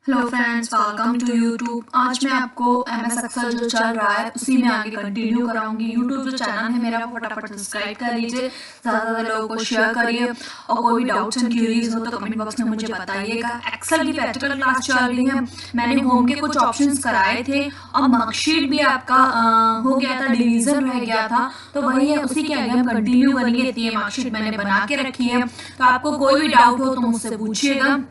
Hello friends, welcome to YouTube. आज मैं आपको एमएस एक्सेल जो चल रहा है उसी में आगे कंटिन्यू कराऊंगी। यूट्यूब जो चैनल है मेरा वो फटाफट सब्सक्राइब कर लीजिए, ज़्यादा से लोगों को शेयर करिए और कोई भी डाउट्स एंड क्यूरीज हो तो कमेंट बॉक्स में मुझे बताइएगा। एक्सेल की प्रैक्टिकल क्लास चल रही है। मैंने होम के कुछ ऑप्शंस कराए थे और मार्कशीट भी आपका हो गया था, डिवीजन रह गया था, तो वही है, उसी के आगे हम कंटिन्यू करेंगे। ये मार्कशीट मैंने बना के रखी है, तो आपको कोई भी डाउट हो तो मुझसे पूछिएगा।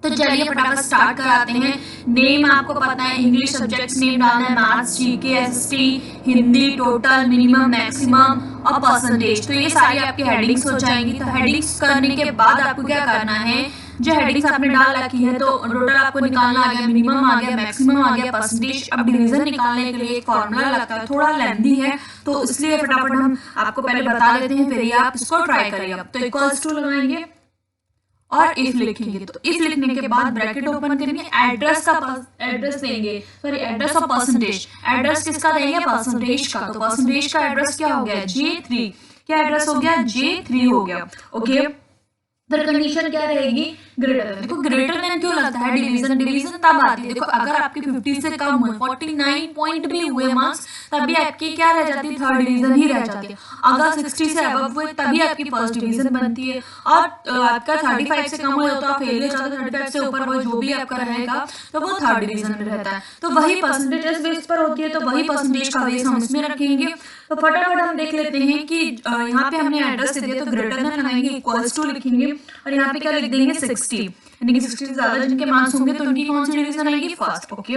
तो चलिए फटाफट स्टार्ट कराते हैं। नेम आपको पता है, इंग्लिश सब्जेक्ट्स नेम डालना है, maths, GK, SST, Hindi, total, minimum, maximum और परसेंटेज। तो ये सारी आपकी हेडिंग्स हो जाएंगी। तो हेडिंग्स करने के बाद आपको क्या करना है, जो हेडिंग्स आपने डाल रखी है तो टोटल आपको निकालना आ गया, मिनिमम आ गया, मैक्सिमम आ गया, परसेंटेज। अब डिवीजन निकालने के लिए एक फॉर्मूला लगता है, थोड़ा लेंथी है तो इसलिए फटाफट हम आपको पहले बता देते हैं, फिर ये आप इसको ट्राई करिएगा। तो इक्वल्स टू लगाएंगे और इफ लिखेंगे, तो इफ लिखने के बाद ब्रैकेट ओपन करेंगे, एड्रेस देंगे, sorry address of percentage. Address किसका देंगे, परसेंटेज का। तो परसेंटेज का एड्रेस क्या हो गया, J3। क्या एड्रेस हो गया, J3 हो गया। ओके, फिर कंडीशन क्या रहेगी, ग्रेटर देन। देखो ग्रेटर देन क्यों लगता है, डिवीजन तब आती है, देखो अगर आपके 50 से कम हुए, 49 पॉइंट भी हुए मार्क्स, तभी आपकी क्या रह जाती है, थर्ड डिवीजन ही रह जाती है। अगर 60 से अबव हुए तभी आपकी फर्स्ट डिवीजन बनती है, और आपका 35 से कम हुए तो आप फेल हो जाते हो, 35 से ऊपर वो जो भी आपका रहेगा तो वो थर्ड डिवीजन में रहता है। तो वही परसेंटेज बेस पर होती है, तो वही परसेंटेज का बेस हम इसमें रखेंगे। तो फटाफट हम देख लेते हैं कि यहाँ पे हमने एड्रेस दे दिया, तो ग्रेटर देन लगाएंगे, इक्वल्स टू लिखेंगे और यहाँ पे क्या लिख देंगे, 60। यानी कि 60 से ज्यादा जिनके मार्क्स होंगे तो उनकी कौन सी डिवीजन आएगी, first. Okay,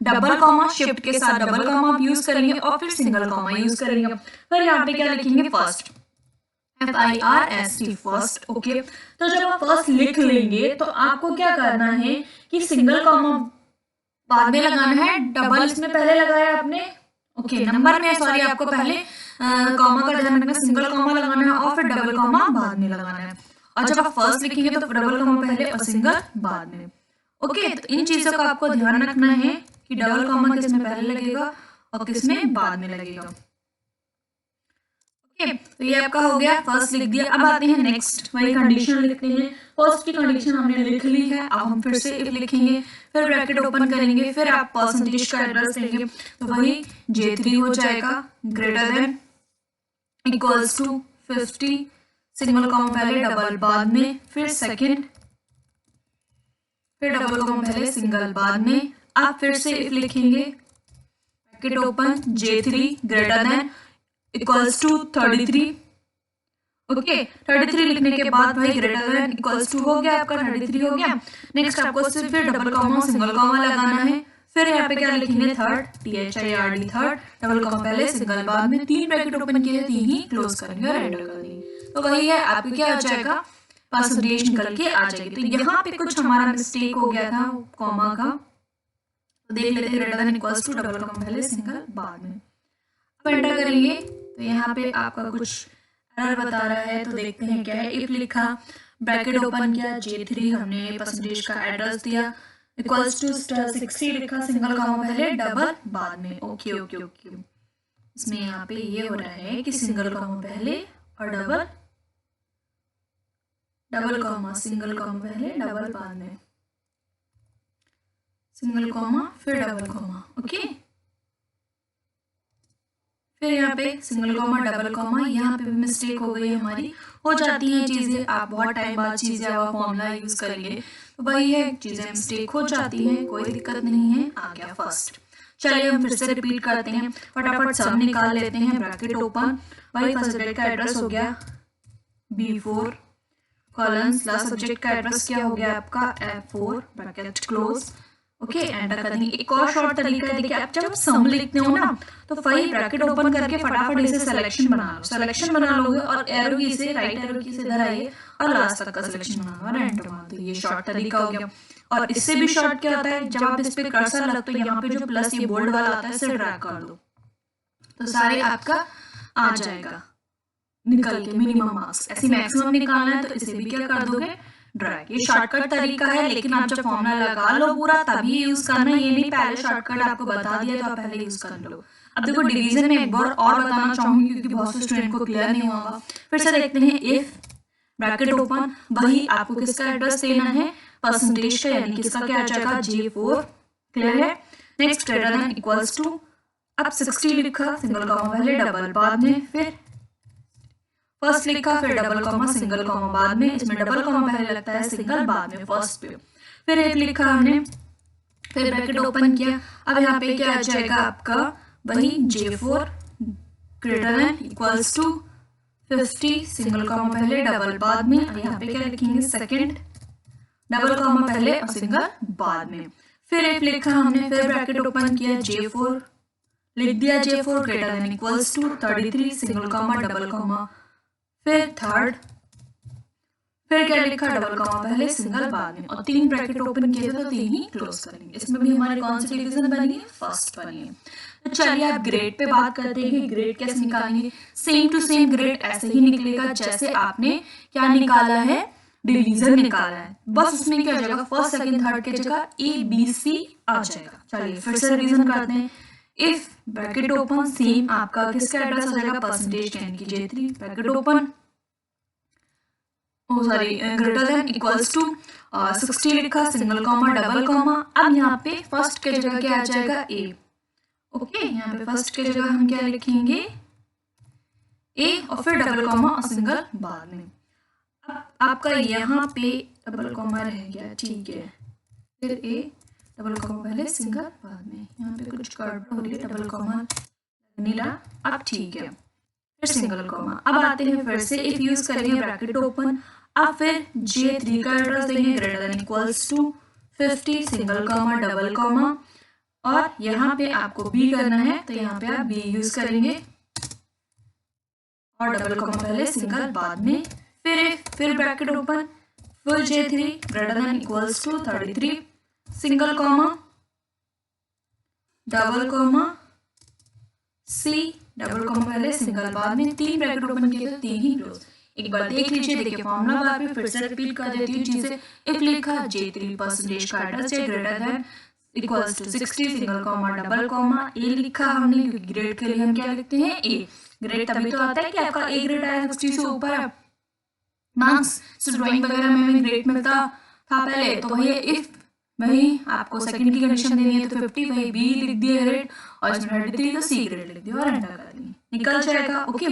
double comma, shift के साथ डबल कॉमा आप यूज करेंगे और फिर सिंगल कॉमा यूज करेंगे। फिर यहाँ पे क्या लिखेंगे, फर्स्ट, FIRST, फर्स्ट। ओके, तो जब आप फर्स्ट लिख लेंगे तो आपको क्या करना है कि सिंगल कॉमा बाद में लगाना है, डबल इसमें पहले लगाया आपने। ओके, नंबर में सॉरी, आपको पहले कॉमा का ध्यान रखना, सिंगल कॉमा लगाना है और फिर डबल कॉमा बाद में लगाना है। और जब आप फर्स्ट लिखेंगे तो डबल कॉमा पहले और सिंगल बाद में। ओके, तो इन चीजों का आपको ध्यान रखना है कि डबल कॉमा किस में पहले लगेगा और किस में बाद में लगेगा। ओके, तो ये आपका हो गया, फर्स्ट लिख दिया। अब आते हैं नेक्स्ट, वही कंडीशन लिखते हैं। फर्स्ट की कंडीशन हमने लिख ली है, अब हम फिर से इफ लिखेंगे, फिर ब्रैकेट ओपन करेंगे, फिर आप परसेंटेज का एड्रेस देंगे, तो वही J3 हो जाएगा, greater than, equals to 50, single comma पहले डबल बाद में, फिर सेकंड, फिर डबल कॉमा पहले सिंगल बाद में। आप फिर से इफ लिखेंगे, bracket open, J3 greater than equals to 33। Okay, 33 लिखने के बाद भाई ग्रेटर देन इक्वल्स टू हो गया, आपका 33 हो गया। नेक्स्ट आपको सिर्फ फिर डबल कॉमा सिंगल कॉमा लगाना है, फिर यहाँ पे क्या लिखेंगे, third, THIRD, third, double comma पहले सिंगल बाद में, तीन ब्रैकेट ओपन किए, तीन ही क्लोज करेंगे और एंटर कर देंगे। तो वही है, आपको क्या हो जाएगा, परसेंटेज निकल के आ जाएगी। तो यहाँ पे कुछ हमारा मिस्टेक हो गया था कॉमा का, तो देख लेते हैं, greater than equals to double comma पहले सिंगल बाद में। अब एंटर करेंगे तो यहाँ पे आपका कुछ एरर बता रहा है, तो देखते हैं क्या है। इफ लिखा, ब्रैकेट ओपन किया, J3 हमने परसेंटेज का एड्रेस दिया, इक्वल्स टू 60 लिखा, सिंगल कॉमा पहले डबल बाद में। ओके ओके ओके, इसमें यहाँ पे ये हो रहा है कि सिंगल कॉमा पहले और double, double comma single comma पहले डबल बाद में, सिंगल कॉमा फिर डबल कॉमा। ओके, फिर यहाँ पे सिंगल कॉमा डबल कॉमा, यहाँ पे भी मिस्टेक हो गई हमारी, हो जाती हैं चीजें, आप बहुत टाइम बाद चीजें आप फॉर्मूला यूज करेंगे तो वही है, चीजें मिस्टेक हो जाती हैं, कोई दिक्कत नहीं है। आ गया फर्स्ट। चलिए हम फिर से रिपीट करते हैं, फटाफट सब निकाल लेते हैं। ब्रैकेट ओपन, वही फर्स्ट सब्जेक्ट का एड्रेस हो गया B4 कॉलन्स, लास्ट सब्जेक्ट का एड्रेस क्या हो गया आपका F4, bracket close. Okay, enter कर देंगे। एक और शॉर्ट तरीका है, देखिए आप जब सम लिखते हो ना तो वही ब्रैकेट ओपन करके फटाफट इसे सिलेक्शन बना लो, सिलेक्शन बना लोगे और एरो की से, राइट एरो की से इधर आइए और लास्ट तक का सिलेक्शन बना लो और एंटर मार दो। ये शॉर्ट तरीका हो गया। और इससे भी शॉर्ट क्या होता है, जब आप इस पे कर्सर लगते हो, यहाँ पे जो प्लस ये बोल्ड वाला आता है, इसे ड्रैग कर दो तो सारे आपका आ जाएगा निकल के मिनिमम मार्क्स। ऐसे मैक्सिमम निकालना है तो इसे भी क्या कर दोगे, ड्रैग। ये शॉर्टकट तरीका है, लेकिन आप जब फॉर्मूला लगा लो पूरा तभी यूज करना, ये नहीं पहले शॉर्टकट आपको बता दिया तो आप पहले यूज कर लो। अब देखो डिवीजन में एक बार और बताना चाहूंगी क्योंकि बहुत से स्टूडेंट को क्लियर नहीं होगा। फिर से देखते हैं, इफ ब्रैकेट ओपन, वही आपको किसका एड्रेस देना है, परसेंटेज का, यानी कि इसका क्या आ जाएगा J4। क्लियर है। Next greater than equals to, अब 60 लिखा, सिंगल कॉमा पहले डबल बाद में, फिर फर्स्ट लिखा, फिर डबल कॉमा सिंगल कॉमा बाद में, इसमें डबल कॉमा पहले लगता है, सिंगल बाद में फर्स्ट पे, फिर 8 लिखा हमने, फिर ब्रैकेट ओपन किया। अब यहाँ पे क्या आ जाएगा आपका वही J4 greater than equals to 50, single comma पहले डबल बाद में, और यहाँ पे क्या लिखेंगे सेकंड, डबल कॉमा पहले और सिंगल बाद में, फिर 8 लिखा हमने, फिर ब्रैकेट ओपन किया, J4 लिख दिया, J4 greater than equals to 33, single comma double comma, फिर थर्ड, फिर क्या लिखा, डबल कॉमा पहले सिंगल बाद में, और 3 ब्रैकेट ओपन किए तो 3 ही क्लोज करेंगे। इसमें भी हमारी कौन सी डिवीजन बनी है, फर्स्ट बनी है। तो चलिए आप ग्रेड पे बात करते हैं। ग्रेड कैसे निकालेंगे, सेम टू सेम ग्रेड ऐसे ही निकलेगा जैसे आपने क्या निकाला है, डिवीजन निकाला है, बस उसमें क्या हो जाएगा, फर्स्ट सेकंड थर्ड की जगह ABC आ जाएगा। चलिए फिर से रिवीजन करते हैं। इफ ब्रैकेट ओपन सेम आपका किसका एड्रेस आ जाएगा, परसेंटेज यानी कि J3 bracket open, greater than equals to 60 लिखा, सिंगल कॉमा डबल कॉमा, अब यहाँ पे फर्स्ट के जगह क्या आ जाएगा A। ओके, यहाँ पे फर्स्ट के जगह हम क्या लिखेंगे A, और फिर डबल कॉमा और सिंगल बाद में। अब आपका यहाँ पे डबल कॉमा रह गया, ठीक है, फिर A डबल कॉमा पहले सिंगल बाद में, यहाँ पे कुछ गड़बड़ हो रही है, डबल कॉमा नीला, अब ठीक है, फिर सिंगल कॉमा। अब आते हैं फिर से, इफ यूज करेंगे ब्रैकेट ओपन, अब फिर J3 का एड्रेस देंगे greater than equals to 50, single comma double comma, और यहाँ पे आपको B करना है तो यहाँ पे आप B यूज करेंगे, और डबल कॉमा पहले सिंगल बाद में, फिर ब्रैकेट ओपन, फिर J3 greater than equals to 33, single comma double comma C, double comma पहले सिंगल बाद में, 3 ब्रैकेट ओपन किए तो 3 ही क्लोज। एक बार देख लीजिए, देखिए फॉर्मूला बार पे फिर से रिपीट कर देती हूँ चीजें। इफ लिखा J3 परसेंटेज का एड्रेस है greater than equals to 60, single comma double comma, A लिखा हमने क्योंकि ग्रेड के लिए हम क्या लिखते हैं A। ग्रेड तभी तो आता है कि आपका A ग्रेड आया 60 से ऊपर है। मार्क्स ड्राइंग वगैरह में ग्रेड मिलता था पहले, तो वही इफ वही आपको सेकंड की कंडीशन देनी है तो 50, वही B लिख दिया ग्रेड, और इसमें 33 तो C ग्रेड लिख दिया और एंटर कर दी, निकल जाएगा। ओके,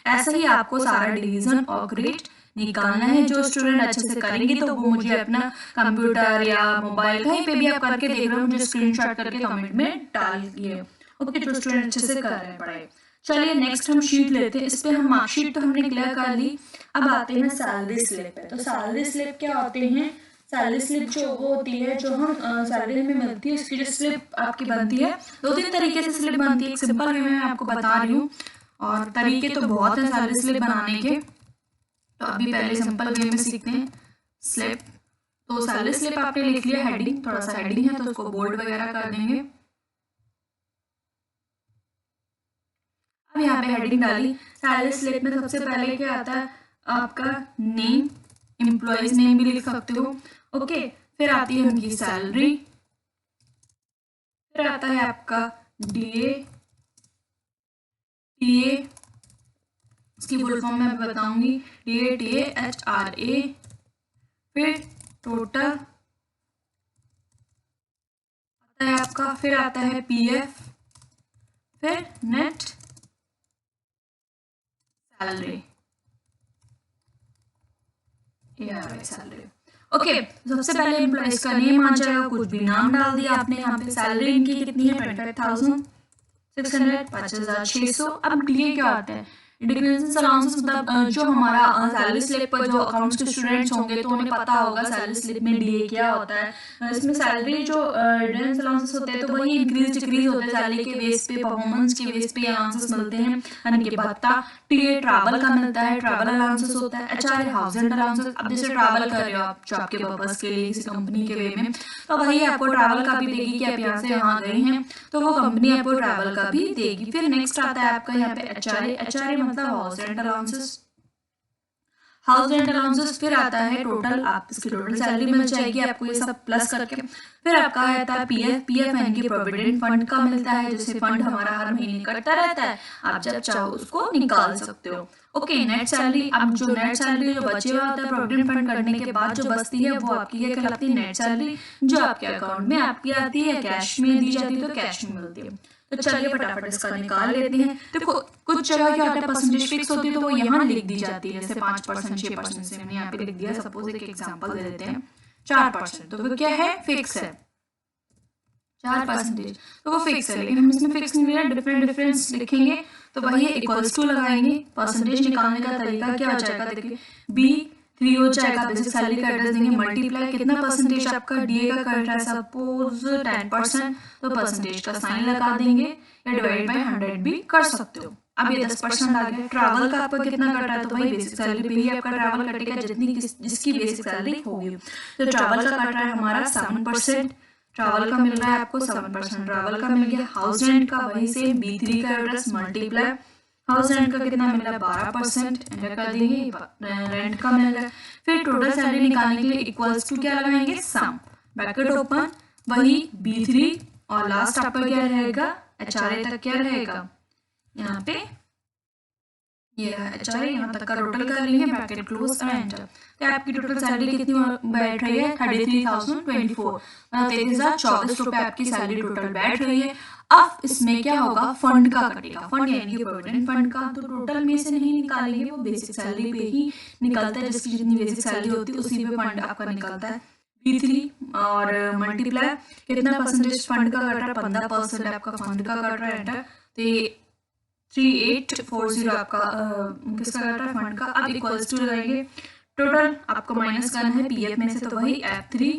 ऐसे ही आपको सारा डिवीजन और ग्रेड निकालना है। जो स्टूडेंट अच्छे से करेंगे तो वो मुझे अपना कंप्यूटर या मोबाइल कहीं पे भी आप करके देख रहे हो, मुझे स्क्रीनशॉट करके कमेंट में डालिए। ओके, जो स्टूडेंट अच्छे से कर रहे हैं पढ़ाई। चलिए नेक्स्ट हम शीट लेते हैं। इस पे हम मार्कशीट तो हमने क्लियर कर ली। अब आते हैं सैलरी स्लिप पे। तो सैलरी स्लिप क्या होते हैं, सैलरी स्लिप जो वो होती है जो हम सैलरी में मिलती है, इसकी जो स्लिप आपकी बनती है, 2-3 तरीके से स्लिप बनती है। एक सिंपल वे में मैं आपको बता रही हूँ, और तरीके तो बहुत है सैलरी स्लिप बनाने के, तो अभी पहले सिंपल वे में सीखते हैं स्लिप। तो सैलरी स्लिप आपने लिख लिया, हेडिंग थोड़ा सा हेडिंग है तो उसको बोल्ड वगैरह कर देंगे। अब यहाँ पे हेडिंग डाली। सैलरी स्लिप में सबसे पहले क्या आता है आपका नेम, एम्प्लॉइज नेम भी लिख सकते हो। ओके, फिर आती है उनकी सैलरी, फिर आता है आपका DA, TA, इसकी फुल फॉर्म मैं बताऊंगी, DA, TA, HRA, फिर टोटल आता है आपका, फिर आता है PF, फिर नेट सैलरी, सैलरी। ओके, सबसे पहले एम्प्लॉइज का नेम आ जाएगा, कुछ भी नाम डाल दिया आपने। यहाँ पे सैलरी इनकी कितनी है 25,600, 5,600। अब DA क्या आता है, डिक्लेरेशन अलाउंसेस, मतलब जो हमारा सैलरी स्लिप पर जो अकाउंट्स के स्टूडेंट्स होंगे तो उन्हें पता होगा सैलरी स्लिप में DA क्या होता है। इसमें सैलरी जो डिक्लेरेशन अलाउंसेस होते हैं तो वही इंक्रीज डिक्रीज होते हैं, सैलरी के बेस पे, परफॉर्मेंस के बेस पे अलाउंसेस मिलते हैं, यानी कि भत्ता। TA ट्रैवल का मिलता है, ट्रैवल अलाउंसेस होता है। HRA हाउस रेंट अलाउंसेस, अब जैसे ट्रैवल कर रहे हो आप जॉब के पर्पस के लिए किसी कंपनी के वे में, तो वही आपको ट्रैवल का भी देगी कि आप यहाँ से यहाँ गए हैं तो वो कंपनी आपको ट्रैवल का भी देगी। फिर नेक्स्ट आता है आपका यहाँ पे HRA मतलब house rent allowances. House rent allowances, फिर आता है टोटल, आप इसकी टोटल सैलरी मिल जाएगी आपको ये सब प्लस करके। फिर आपका आता है पीएफ, पीएफ यानी कि प्रोविडेंट फंड का मिलता है, जैसे फंड हमारा हर महीने कटता रहता है, आप जब चाहो उसको निकाल सकते हो। ओके, नेट सैलरी, अब जो नेट सैलरी जो बचे हुआ होता है प्रोविडेंट फंड करने के बाद जो बचती है वो आपकी क्या कहलाती है, नेट सैलरी, जो आपके अकाउंट में आपकी आती है, कैश में दी जाती है, तो कैश में मिलती है। तो चलिए फटाफट इसका निकाल लेते हैं। देखो कुछ जगह क्या होता है परसेंटेज फिक्स होती है तो वो यहाँ लिख दी जाती है, जैसे 5%, 6% से हमने यहाँ पे लिख दिया। सपोज एक एग्जांपल दे देते हैं 4%, तो वो क्या है, फिक्स है 4%, तो वो फिक्स है। लेकिन हम इसमें फिक्स नहीं लिया, डिफरेंट डिफरेंस लिखेंगे, तो वही इक्वल्स टू लगाएंगे। परसेंटेज निकालने का तरीका क्या हो जाएगा, देखिए B3 हो जाएगा, बेसिक सैलरी का एड्रेस देंगे, मल्टीप्लाई कितना परसेंटेज आपका डीए का कट रहा है, सपोज 10%, तो परसेंटेज का साइन लगा देंगे, या डिवाइड बाय 100 भी कर सकते हो। अब ये 10% आ गया। ट्रैवल का आपका कितना कट रहा है, तो वही बेसिक सैलरी पे ही आपका ट्रैवल कटेगा, जितनी जिसकी बेसिक सैलरी होगी। तो ट्रैवल का कट रहा है हमारा 7%, ट्रैवल का मिल रहा है आपको 7% ट्रैवल का मिल गया। हाउस रेंट का वही से B3 का एड्रेस मल्टीप्लाई, हाउस रेंट का कितना मिल रहा है 12%, एंटर कर देंगे, रेंट का मिल रहा है। फिर टोटल सैलरी निकालने के लिए इक्वल्स टू क्या लगाएंगे, सम, ब्रैकेट ओपन, वही B3 और लास्ट आपका क्या रहेगा, HRA तक क्या रहेगा, यहाँ पे ये HRA यहाँ तक का टोटल कर लेंगे, ब्रैकेट क्लोज और एंटर। तो आपकी टोटल सैलरी कितनी बैठ रही है, 33,024, 33,024 रुपए आपकी सैलरी टोटल बैठ रही है। अब इसमें क्या होगा, फंड का कटेगा, फंड यानी कि प्रोविडेंट फंड का, तो टोटल में से नहीं निकालेंगे, वो बेसिक सैलरी पे ही निकलता है, जिसकी जितनी बेसिक सैलरी होती है उसी पे फंड आपका निकलता है। B3 और मल्टीप्लाई कितना परसेंटेज फंड का कट रहा है, 15% आपका फंड का कट रहा है, एंटर। तो 3840 आपका किसका कट रहा है, फंड का। अब इक्वल्स टू लगाएंगे, टोटल आपको माइनस करना है पीएफ में से, तो वही F3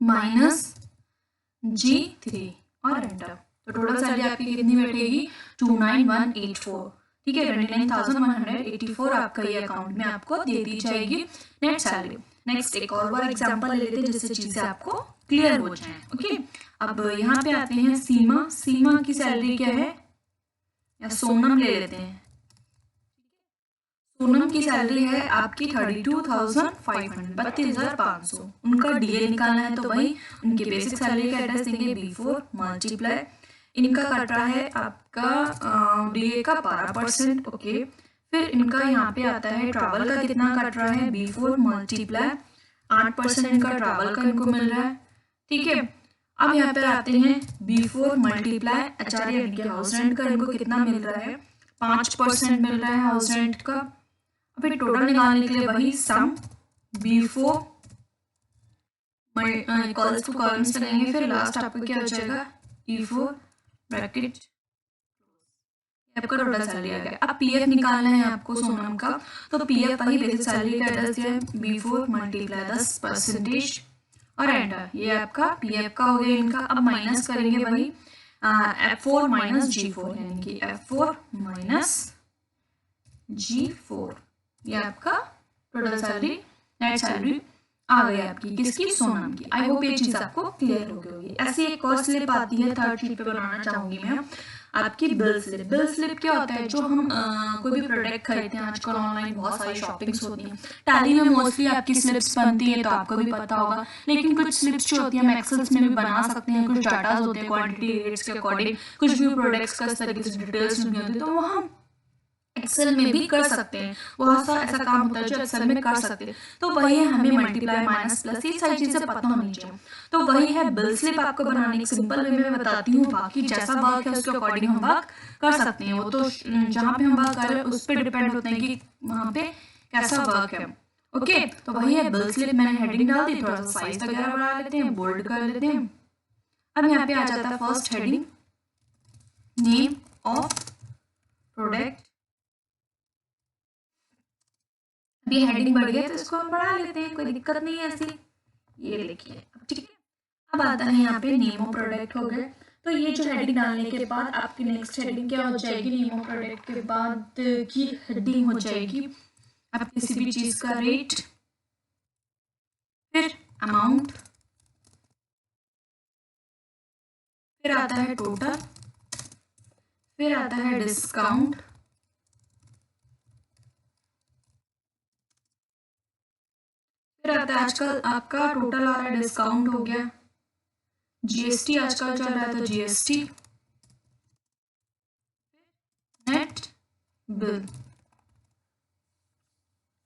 माइनस G3 और एंटर। तो टोटल सैलरी आपकी कितनी बैठेगी, 29184, ठीक है, 29,184 आपका ये अकाउंट में आपको दे दी जाएगी नेट सैलरी। नेक्स्ट एक और बार एग्जांपल ले लेते हैं जिससे चीजें आपको क्लियर हो जाएं। ओके, अब यहाँ पे आते हैं सीमा, सीमा की सैलरी क्या है, या सोनम ले लेते हैं, सोनम की सैलरी है आपकी 32,500, 32,500, उनका डीए निकालना है, तो वही उनकी बेसिक सैलरी का एड्रेस देंगे B4 मल्टीप्लाई, इनका कट रहा है आपका डीए का 12%, ओके। फिर इनका यहाँ पे आता है ट्रैवल का कितना कट रहा है, B4 मल्टीप्लाई 8% इनका ट्रैवल का इनको मिल रहा है, ठीक है। अब यहाँ पे आते हैं B4 मल्टीप्लाई HRA यानी कि हाउस रेंट का इनको कितना मिल रहा है, 5% मिल रहा है हाउस रेंट का। फिर टोटल निकालने के लिए वही सम B4 इक्वल्स टू कॉलम्स लगाएंगे, फिर लास्ट आपका क्या हो जाएगा E4 ब्रैकेट, आपका टोटल सैलरी आ गया। अब पीएफ निकालना है आपको सोनम का, तो पीएफ वही बेसिक सैलरी का एड्रेस दिया है B4 मल्टीप्लाई 10% और एंटर। ये आपका पीएफ का हो गया इनका। अब माइनस करेंगे वही F4 माइनस G4 यानी कि F4 माइनस G4, ये आपका टोटल सैलरी नेट सैलरी आ गई आपकी, किसकी, सोनम की। आई होप ये चीज आपको क्लियर हो गई होगी। ऐसी एक और स्लिप आती है, थर्ड शीट पे बनाना चाहूंगी मैं आपकी बिल स्लिप। बिल स्लिप क्या होता है, जो हम कोई भी प्रोडक्ट खरीदते हैं, आजकल ऑनलाइन बहुत सारी शॉपिंग्स होती हैं, टैली में मोस्टली आपकी स्लिप्स बनती है, तो आपको भी पता होगा। लेकिन कुछ स्लिप्स जो होती है हम एक्सेल्स में भी बना सकते हैं, कुछ डाटाज होते हैं क्वांटिटी रेट्स के अकॉर्डिंग, कुछ भी प्रोडक्ट्स का इस तरीके से डिटेल्स नहीं होती, तो वो हम एक्सेल में भी कर सकते हैं। बहुत सा ऐसा काम होता है जो एक्सेल में कर सकते हैं, तो वही है हमें मल्टीप्लाई माइनस प्लस ये सारी चीजें पता होनी चाहिए। तो वही है बिल स्लिप आपको बनाने की सिंपल वे में बताती हूँ, बाकी जैसा वर्क है उसके अकॉर्डिंग हम वर्क कर सकते हैं। वो तो जहाँ पे हम वर्क कर रहे हैं उस पर डिपेंड होते हैं कि वहाँ पे कैसा वर्क है। ओके, तो वही है बिल स्लिप। मैंने हेडिंग डाल दी, थोड़ा सा साइज वगैरह बढ़ा लेते हैं, बोल्ड कर लेते हैं। अब यहाँ पे आ जाता है first heading, name of product. अभी हेडिंग बढ़ गया तो इसको हम बढ़ा लेते हैं, कोई दिक्कत नहीं है ऐसी। ये देखिए, ठीक है। अब आता है यहाँ पे नेम ऑफ प्रोडक्ट हो गए। तो ये जो हेडिंग डालने के बाद आपकी नेक्स्ट हेडिंग क्या हो जाएगी, नेम ऑफ प्रोडक्ट के बाद की हेडिंग हो जाएगी आप किसी भी चीज का रेट, फिर अमाउंट, फिर आता है टोटल, फिर आता है डिस्काउंट, फिर आता है आजकल आपका टोटल आ रहा है, डिस्काउंट हो गया, जीएसटी आजकल चल रहा है तो GST, net bill,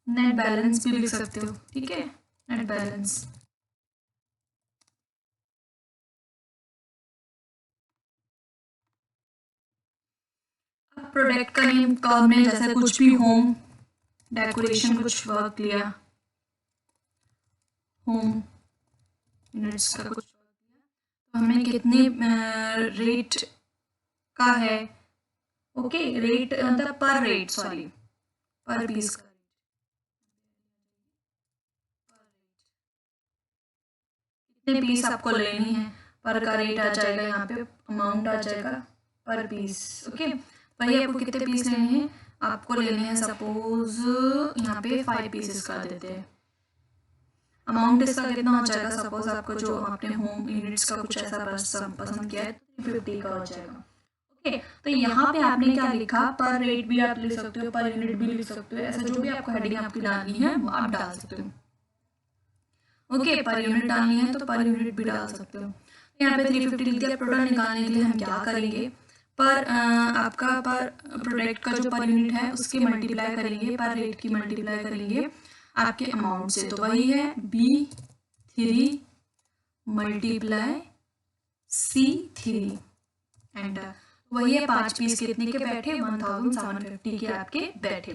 net balance भी लिख सकते हो, ठीक है, नेट बैलेंस। प्रोडक्ट का नेम का हमने जैसे कुछ भी होम डेकोरेशन कुछ वर्क लिया, होम यूनिट्स का कुछ, तो हमें कितने रेट का है, ओके, रेट मतलब पर रेट, सॉरी, पर पीस का, कितने पीस आपको लेनी है, पर का रेट आ जाएगा, यहाँ पे अमाउंट आ जाएगा पर पीस, ओके। वही आपको कितने पीस लेने हैं, आपको लेने हैं सपोज यहाँ पे 5 पीसेस कर देते हैं, अमाउंट इसका कितना हो जाएगा, सपोज आपको जो आपने होम यूनिट्स का कुछ ऐसा पसंद किया है तो 350 का हो जाएगा, ओके। तो यहाँ पे आपने क्या लिखा, पर रेट भी आप लिख सकते हो, पर यूनिट भी लिख सकते हो, ऐसा जो भी आपको हेडिंग आपकी डालनी है वो आप डाल सकते हो, ओके। पर यूनिट डालनी है तो पर यूनिट भी डाल सकते हो। यहाँ पे 350 लिख दिया। प्रोडक्ट निकालने के लिए हम क्या करेंगे, पर आपका पर प्रोडक्ट का जो पर यूनिट है उसके मल्टीप्लाई करेंगे, पर रेट की मल्टीप्लाई करेंगे आपके अमाउंट से, तो वही है B3 मल्टीप्लाई C3 एंटर, वही है 5 पीस कितने के बैठे, 1750 के आपके बैठे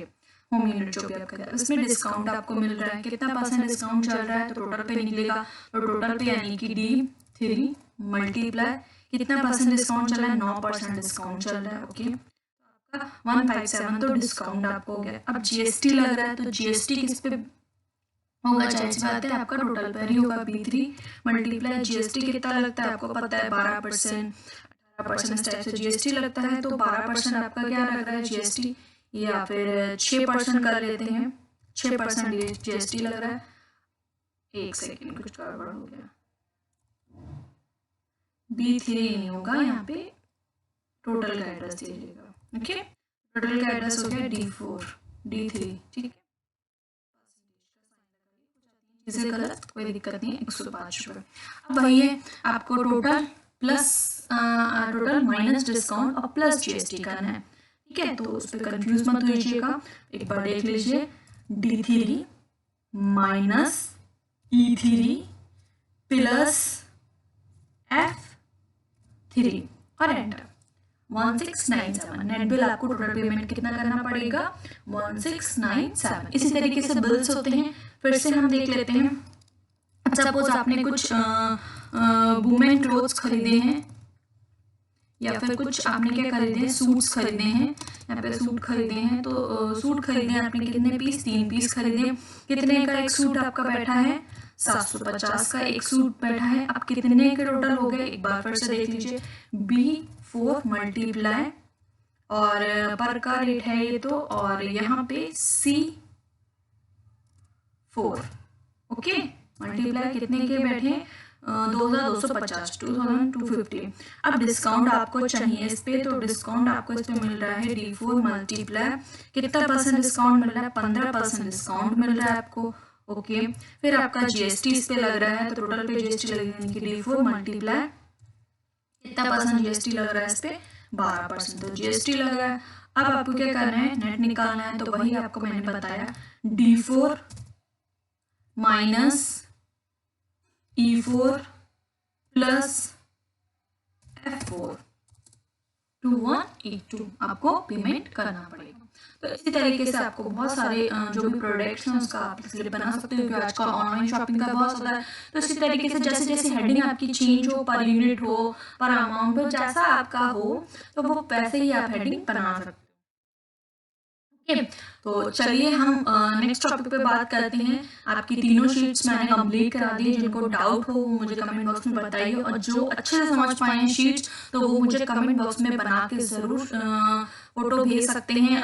होम यूनिट जो भी आपका है। उसमें डिस्काउंट आपको मिल रहा है, कितना % डिस्काउंट चल रहा है, तो टोटल पे निकलेगा, तो टोटल पे यानी कि D3 मल्टीप्लाई कितना % डिस्काउंट चल रहा है, 9% डिस्काउंट चल रहा है, ओके। 157 तो डिस्काउंट आपको हो गया। अब जीएसटी लग रहा है तो जीएसटी किस पे होगा, जाहिर सी बात है आपका टोटल पर ही होगा, B3 मल्टीप्लाई जीएसटी कितना लगता है आपको पता है, 12%, 18% इस टाइप से जीएसटी लगता है, तो 12% आपका क्या लग रहा है जीएसटी, या फिर 6% कर लेते हैं, 6% जीएसटी लग रहा है। एक सेकेंड कुछ गड़बड़ हो गया, B3 नहीं होगा, यहाँ पे टोटल का एड्रेस दीजिएगा, ओके। टोटल का एड्रेस हो गया D4 D3, ठीक है। चीजें गलत कोई दिक्कत नहीं है, 105 रुपये। अब वही है आपको total plus total minus discount और प्लस जीएसटी करना है, ठीक है। तो उस पर कंफ्यूज मत होइएगा, एक बार देख लीजिए, D3 minus E3 plus F3 और एंटर, 1697। नेट बिल आपको टोटल पेमेंट कितना करना पड़ेगा, 1697। इसी तरीके से बिल्स होते हैं, फिर से हम देख लेते हैं। सपोज आपने कुछ वुमेन क्लोथ्स खरीदे हैं, या फिर कुछ आपने क्या खरीदे हैं, सूट्स खरीदे हैं, यहाँ पे सूट खरीदे हैं, तो सूट खरीदे हैं आपने कितने पीस, 3 पीस खरीदे, कितने का एक सूट आपका बैठा है, 750 का एक सूट बैठा है। अब कितने के टोटल हो गए, एक बार फिर से देख लीजिए, B4 मल्टीप्लाई और पर का रेट है ये तो, और यहाँ पे C4, ओके, मल्टीप्लाई कितने के बैठे, 2250, 2250। अब डिस्काउंट आपको चाहिए इस पे, तो डिस्काउंट आपको इस पे मिल रहा है D4 मल्टीप्लाई कितना % डिस्काउंट मिल रहा है, 15% डिस्काउंट मिल रहा है आपको, ओके। फिर आपका जीएसटी इस पे लग रहा है, तो टोटल पे जीएसटी लगेगा कि D4 मल्टीप्लाई कितना % जीएसटी लग रहा है इस पे, 12% तो जीएसटी लग रहा है। अब आपको क्या करना है, नेट निकालना है, तो वही आपको मैंने बताया, D4 minus E4 plus F4 2182 आपको पेमेंट करना पड़ेगा। तो इसी तरीके से आपको बहुत सारे जो भी प्रोडक्ट्स हैं उसका आप स्लिप बना सकते हो, क्योंकि आजकल ऑनलाइन शॉपिंग का बहुत ज़्यादा है। तो इसी तरीके से जैसे जैसे हेडिंग आपकी चेंज हो, पर यूनिट हो, पर अमाउंट हो, जैसा आपका हो, तो वो वैसे ही आप हेडिंग बना सकते हो, ओके। तो चलिए हम नेक्स्ट टॉपिक पे बात करते हैं। आपकी तीनों शीट्स मैंने कंप्लीट करा दी, जिनको डाउट हो वो मुझे कमेंट बॉक्स में बताइए, और जो अच्छे से समझ पाए हैं शीट्स तो वो मुझे कमेंट बॉक्स में बना के ज़रूर फोटो भेज सकते हैं।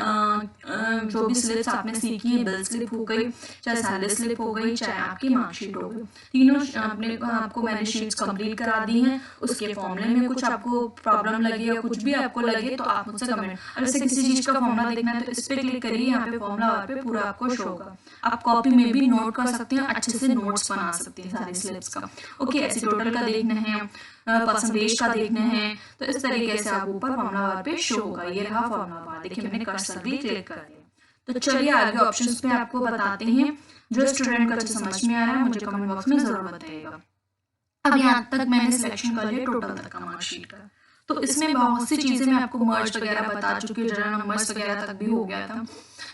जो भी स्लिप्स आपने सीखी है, बिल स्लिप हो गई, चाहे सैलरी स्लिप हो गई, चाहे आपकी मार्कशीट हो गई, तीनों आपको मैंने शीट्स कंप्लीट करा दी हैं। उसके फॉर्मूले में कुछ आपको प्रॉब्लम लगे या कुछ भी आपको लगे तो आप मुझसे कमेंट, अगर किसी चीज़ का फॉर्मूला देखना है तो इस पर क्लिक करिए, यहाँ पे पे फॉर्मूला बार पे पूरा आपको शो होगा। आप कॉपी में भी नोट कर सकते हैं, अच्छे से नोट्स बना सकते हैं सारी स्लिप्स का। ओके, ऐसे टोटल का देखना है, परसेंटेज का देखना है, तो इस तरीके से आप ऊपर फॉर्मूला बार पे शो होगा। ये रहा फॉर्मूला बार, देखिए मैंने कर्सर भी क्लिक कर दिया। तो चलिए आगे ऑप्शंस पे आपको बताते हैं। जो स्टूडेंट को अच्छे समझ में आ रहा है मुझे कमेंट बॉक्स में जरूर बताइएगा। अब यहाँ तक मैंने सिलेक्शन कर लिया टोटल तक का मार्कशीट का। तो इसमें बहुत सी चीजें मैं आपको मर्ज वगैरह बता चुकी हूँ, जरा नंबर्स वगैरह तक भी हो गया था।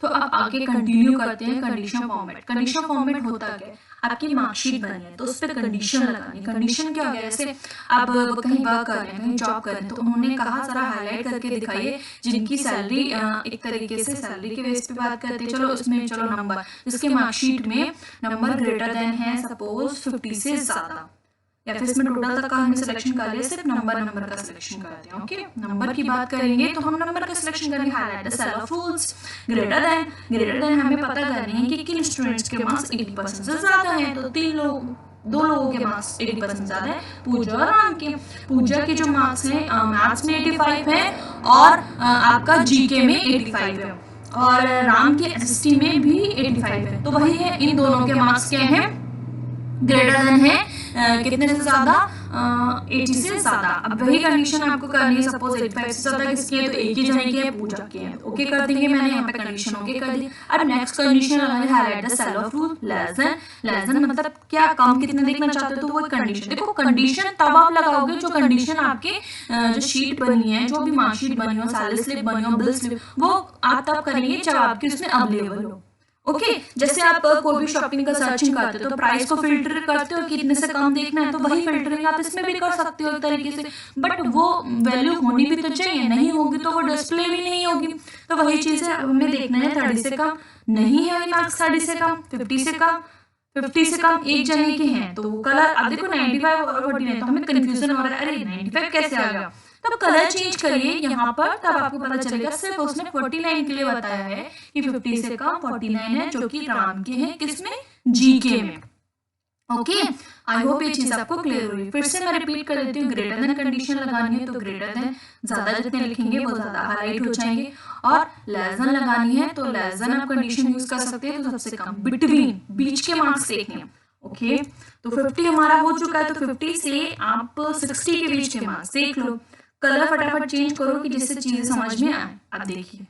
तो अब आगे कंटिन्यू करते हैं कंडीशन फॉर्मेट। कंडीशन फॉर्मेट होता क्या है, आपकी मार्कशीट बनी है तो उस पर कंडीशन लगानी है। कंडीशन क्या हो गया, जैसे आप कहीं वर्क कर रहे हैं, कहीं जॉब कर रहे हैं, तो उन्होंने कहा जरा हाईलाइट करके दिखाइए जिनकी सैलरी एक तरीके से सैलरी के बेस पे बात करते हैं। चलो इसमें चलो नंबर, जिसके मार्कशीट में नंबर ग्रेटर देन है सपोज 50 से ज्यादा, या फिर इसमें टोटल तक का हमने सिलेक्शन कर लिया, सिर्फ नंबर का सिलेक्शन करते हैं। ओके, नंबर की बात करेंगे तो हम नंबर का सिलेक्शन करेंगे। Highlight the cell of rules greater than हमें पता करनी है कि किन स्टूडेंट्स के मार्क्स 80% से ज्यादा हैं। तो दो लोगों के मार्क्स 80% ज्यादा है, पूजा और राम के। पूजा के जो मार्क्स हैं मैथ्स में 85 है और आपका जीके में 85 है, और राम के एसएसटी में भी 85 है। तो वही है, इन दोनों के मार्क्स क्या है, ग्रेटर देन है कितने से ज्यादा, 80 से ज्यादा। अब वही कंडीशन आपको करनी है। सपोज 85 से ज्यादा किसकी है, तो एक ही जने की है, पूजा की है। ओके कर देंगे, मैंने यहाँ पे कंडीशन ओके कर दी। अब नेक्स्ट कंडीशन लगाएंगे highlight the cell of rule less than मतलब क्या कम कितना देखना चाहते हो, तो वो कंडीशन। देखो कंडीशन तब आप लगाओगे जो कंडीशन आपके जो शीट बनी है, जो भी मार्कशीट बनी हो, सैलरी स्लिप बनी हो, बिल स्लिप, वो आप तब करेंगे जब आपके उसमें अवेलेबल हो। ओके, जैसे आप कोई भी शॉपिंग का सर्चिंग करते हो तो प्राइस को फिल्टर करते हो कि कितने से कम देखना है, तो वही फिल्टरिंग आप इसमें भी कर सकते हो एक तरीके से। बट वो वैल्यू होनी भी तो चाहिए, नहीं होगी तो वो डिस्प्ले भी नहीं होगी। तो वही चीज है, हमें देखना है 30 से कम नहीं है मार्क्स, 30 से कम, 50 से कम, 50 से कम एक जने के हैं। तो कलर अब देखो 95 और 49, तो हमें कंफ्यूजन हो रहा है, अरे 95 कैसे आ गया, तब कलर चेंज करिए यहाँ पर, तब आपको पता चलेगा। सिर्फ उसने 49 के लिए बताया है कि 50 से कम 49 है, जो कि राम के हैं, किसमें, जीके में। ओके, आई होप ये चीज आपको क्लियर हुई। फिर से मैं रिपीट कर देती हूँ, ग्रेटर देन कंडीशन लगानी है तो ग्रेटर देन ज्यादा जितने लिखेंगे वो ज्यादा हाईलाइट हो जाएंगे, और लेस देन लगानी है तो लेस देन आप कंडीशन यूज कर सकते हैं, तो सबसे कम, बिटवीन, बीच के मार्क्स देखने हैं। ओके, तो 50 हमारा हो चुका है, तो 50 से आप 60 के बीच के मार्क्स देख लो। कलर फटाफट चेंज करो कि जिससे चीजें समझ में आए। अब देखिए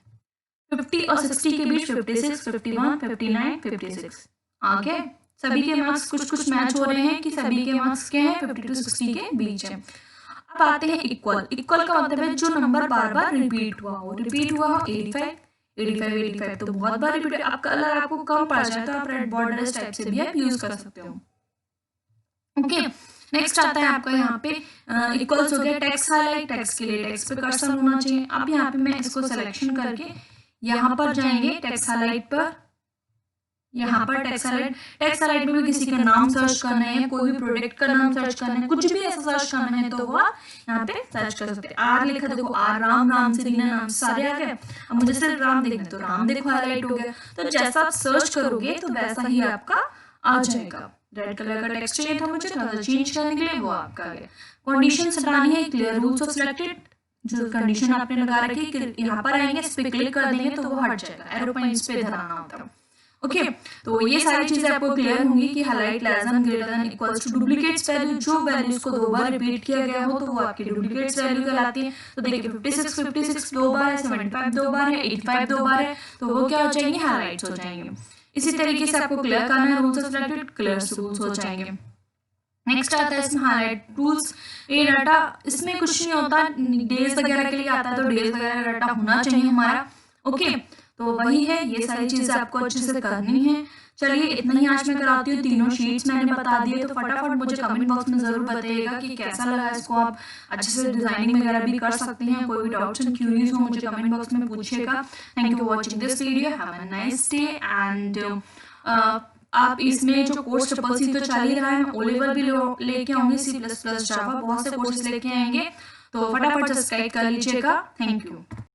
50 और 60 के बीच 56, 51, 59, 56 आगे सभी के मार्क्स कुछ मैच हो रहे हैं कि सभी के मार्क्स क्या है, 50 to 60 के बीच है। अब आते हैं इक्वल। इक्वल का मतलब है जो नंबर बार बार रिपीट हुआ हो 85 तो बहुत बार रिपीट। अब कलर आपको कम पड़ जाए तो आप रेड बॉर्डर इस टाइप से भी आप यूज कर सकते हो। ओके, नेक्स्ट आता है आपका यहाँ पे इक्वल्स हो गया टेक्स्ट हाईलाइट। टेक्स्ट के लिए टेक्स्ट पे कर्सर होना चाहिए। अब यहाँ पे मैं इसको सिलेक्शन करके यहाँ पर जाएंगे टेक्स्ट हाईलाइट पर। यहाँ पर टेक्स्ट हाईलाइट में भी किसी का नाम सर्च करना है, कोई भी प्रोडक्ट का नाम सर्च करना है, कुछ भी ऐसा सर्च करना है तो वो यहाँ पे सर्च कर सकते हैं। आर लिखा, देखो आर राम से रीना नाम सारे आ गए। अब मुझे सिर्फ राम देखना है तो राम देखो हाईलाइट हो गया। तो जैसा आप सर्च करोगे तो वैसा ही आपका आ जाएगा। रेड कलर का टेक्स्ट चाहिए था मुझे, थोड़ा चेंज करने के लिए वो आपका आ गया। कंडीशन हटानी है, क्लियर रूल्स ऑफ सिलेक्टेड, जो कंडीशन आपने लगा रखी यहाँ पर आएंगे, इस पे क्लिक कर देंगे तो वो हट जाएगा। एरो पॉइंट्स पे धराना होता है। ओके, तो ये सारी चीजें आपको क्लियर होंगी कि highlight less than greater than equals to duplicates value. जो वैल्यूज को दो बार रिपीट किया गया हो तो वो आपकी डुप्लीकेट्स वैल्यू कहलाती है। तो देखिए 56 दो बार है, 75 दो बार है, 85 दो बार है, तो वो क्या हो जाएंगे, हाईलाइट्स हो जाएंगे। इसी तरीके से आपको क्लियर करना है rules of selected, clear rules हो जाएंगे। नेक्स्ट आता है इसमें हाईलाइट रूल्स। ये डाटा इसमें कुछ नहीं होता, डेज वगैरह के लिए आता है, तो डेज वगैरह का डाटा होना चाहिए हमारा। ओके, तो वही है, ये सारी चीजें आपको अच्छे से करनी है। चलिए इतना ही आज मैं कराती हूँ। तीनों शीट्स मैंने बता दिए, तो फटाफट मुझे कमेंट बॉक्स में जरूर बताइएगा कि कैसा लगा। इसको आप अच्छे से डिजाइनिंग वगैरह भी कर सकते हैं। कोई भी डाउट्स एंड क्यूरीज हो मुझे कमेंट बॉक्स में पूछिएगा। Thank you for watching this video, have a nice day. And आप इसमें जो कोर्स ट्रिपल तो चल ही रहा है, ओ लेवल भी लेके आऊंगी, C++ जावा बहुत से कोर्सेज लेके आएंगे, तो फटाफट सब्सक्राइब कर लीजिएगा। Thank you.